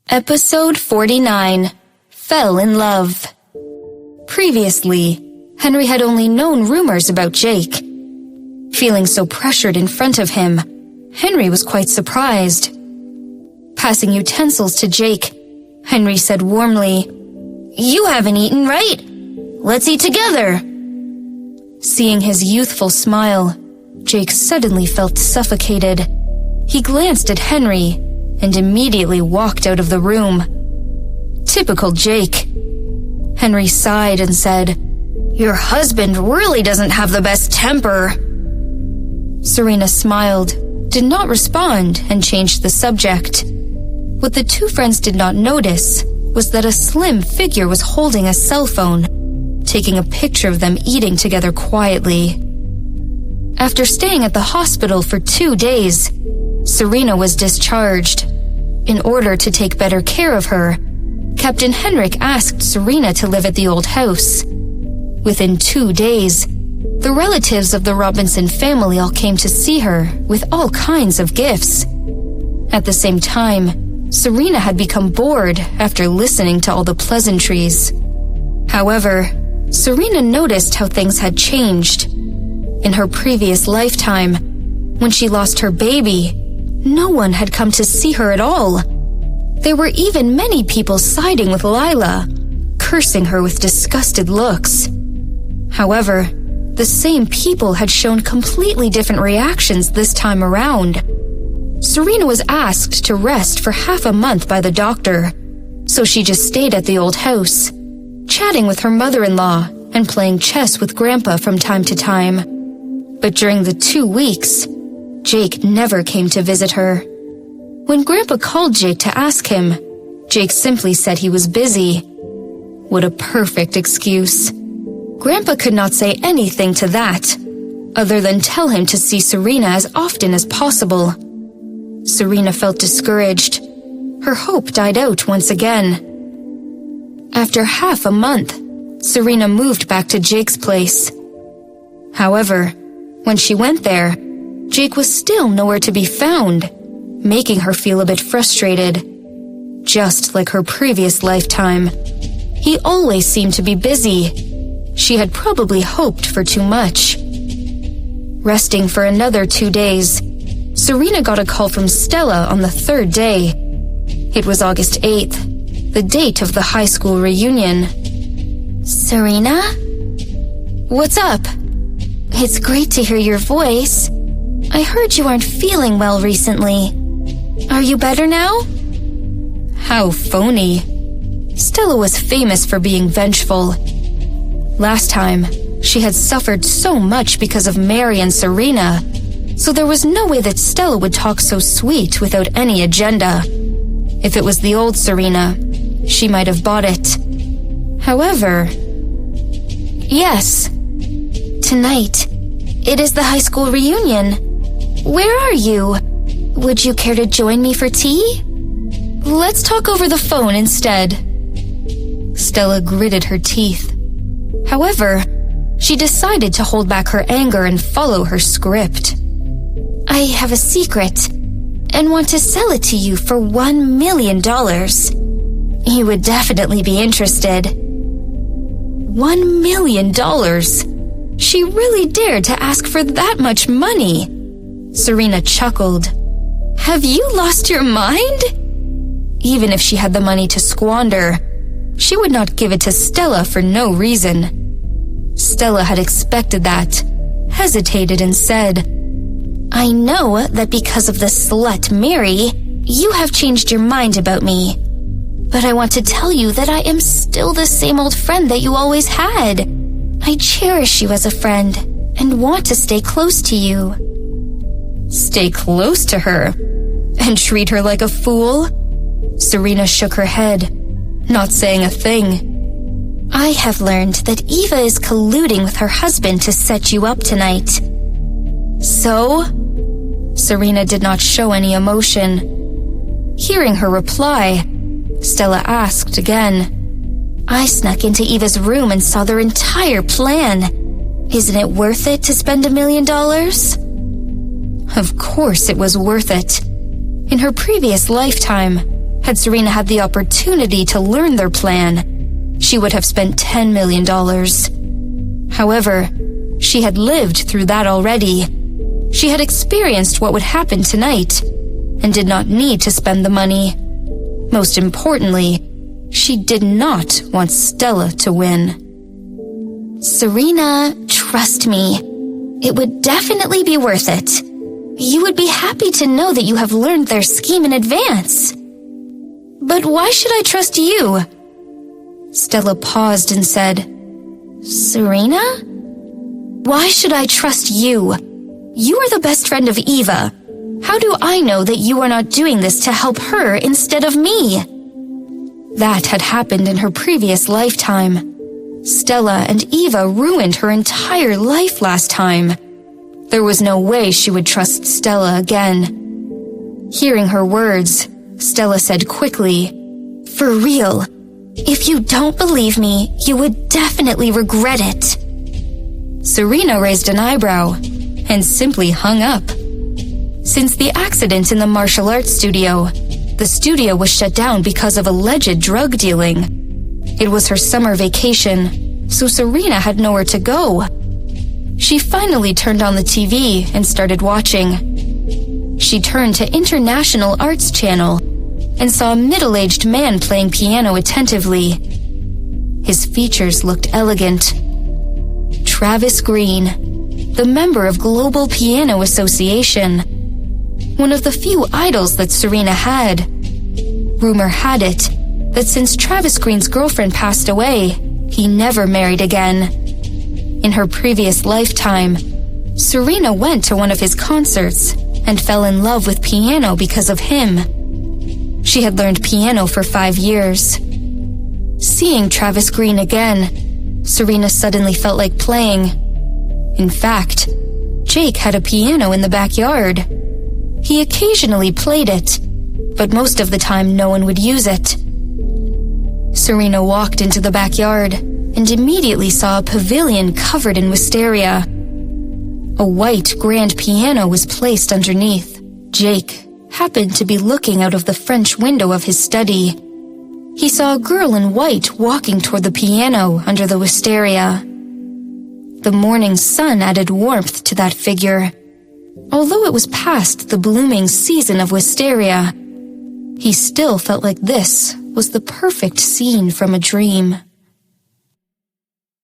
Episode 49. Fell in Love. Previously, Henry had only known rumors about Jake. Feeling so pressured in front of him, Henry was quite surprised. Passing utensils to Jake, Henry said warmly, "You haven't eaten, right? Let's eat together." Seeing his youthful smile, Jake suddenly felt suffocated. He glanced at Henry and immediately walked out of the room. Typical Jake. Henry sighed and said, "Your husband really doesn't have the best temper." Serena smiled, did not respond, and changed the subject. What the two friends did not notice was that a slim figure was holding a cell phone, taking a picture of them eating together quietly. After staying at the hospital for 2 days, Serena was discharged. In order to take better care of her, Captain Henrik asked Serena to live at the old house. Within 2 days, the relatives of the Robinson family all came to see her with all kinds of gifts. At the same time, Serena had become bored after listening to all the pleasantries. However, Serena noticed how things had changed. In her previous lifetime, when she lost her baby, no one had come to see her at all. There were even many people siding with Lila, cursing her with disgusted looks. However, the same people had shown completely different reactions this time around. Serena was asked to rest for half a month by the doctor, so she just stayed at the old house, chatting with her mother-in-law and playing chess with Grandpa from time to time. But during the 2 weeks, Jake never came to visit her. When Grandpa called Jake to ask him, Jake simply said he was busy. What a perfect excuse. Grandpa could not say anything to that, other than tell him to see Serena as often as possible. Serena felt discouraged. Her hope died out once again. After half a month, Serena moved back to Jake's place. However, when she went there, Jake was still nowhere to be found, making her feel a bit frustrated. Just like her previous lifetime, he always seemed to be busy. She had probably hoped for too much. Resting for another 2 days, Serena got a call from Stella on the 3rd day. It was August 8th, the date of the high school reunion. "Serena? What's up?" It's great to hear your voice. I heard you aren't feeling well recently. Are you better now?" How phony. Stella was famous for being vengeful. Last time, she had suffered so much because of Mary and Serena, so there was no way that Stella would talk so sweet without any agenda. If it was the old Serena, she might have bought it. However... Yes. Tonight, it is the high school reunion. Where are you? Would you care to join me for tea? Let's talk over the phone instead. Stella gritted her teeth. However, she decided to hold back her anger and follow her script. I have a secret and want to sell it to you for $1 million. You would definitely be interested. $1 million? She really dared to ask for that much money. Serena chuckled. Have you lost your mind? Even if she had the money to squander, she would not give it to Stella for no reason. Stella had expected that, hesitated and said, I know that because of the slut Mary, you have changed your mind about me. But I want to tell you that I am still the same old friend that you always had. I cherish you as a friend and want to stay close to you. Stay close to her? And treat her like a fool? Serena shook her head, not saying a thing. I have learned that Eva is colluding with her husband to set you up tonight. So? Serena did not show any emotion. Hearing her reply, Stella asked again. I snuck into Eva's room and saw their entire plan. Isn't it worth it to spend $1 million? Of course it was worth it. In her previous lifetime, Had Serena had the opportunity to learn their plan, she would have spent $10 million. However, she had lived through that already. She had experienced what would happen tonight, and did not need to spend the money. Most importantly, she did not want Stella to win. Serena, trust me. It would definitely be worth it. You would be happy to know that you have learned their scheme in advance. But why should I trust you? Stella paused and said, Serena? Why should I trust you? You are the best friend of Eva. How do I know that you are not doing this to help her instead of me? That had happened in her previous lifetime. Stella and Eva ruined her entire life last time. There was no way she would trust Stella again. Hearing her words, Stella said quickly, For real, if you don't believe me, you would definitely regret it. Serena raised an eyebrow and simply hung up. Since the accident in the martial arts studio, the studio was shut down because of alleged drug dealing. It was her summer vacation, so Serena had nowhere to go. She finally turned on the TV and started watching. She turned to International Arts Channel and saw a middle-aged man playing piano attentively. His features looked elegant. Travis Green, the member of Global Piano Association, one of the few idols that Serena had. Rumor had it that since Travis Green's girlfriend passed away, he never married again. In her previous lifetime, Serena went to one of his concerts and fell in love with piano because of him. She had learned piano for 5 years. Seeing Travis Green again, Serena suddenly felt like playing. In fact, Jake had a piano in the backyard. He occasionally played it, but most of the time no one would use it. Serena walked into the backyard and immediately saw a pavilion covered in wisteria. A white grand piano was placed underneath. Jake happened to be looking out of the French window of his study. He saw a girl in white walking toward the piano under the wisteria. The morning sun added warmth to that figure. Although it was past the blooming season of wisteria, he still felt like this was the perfect scene from a dream.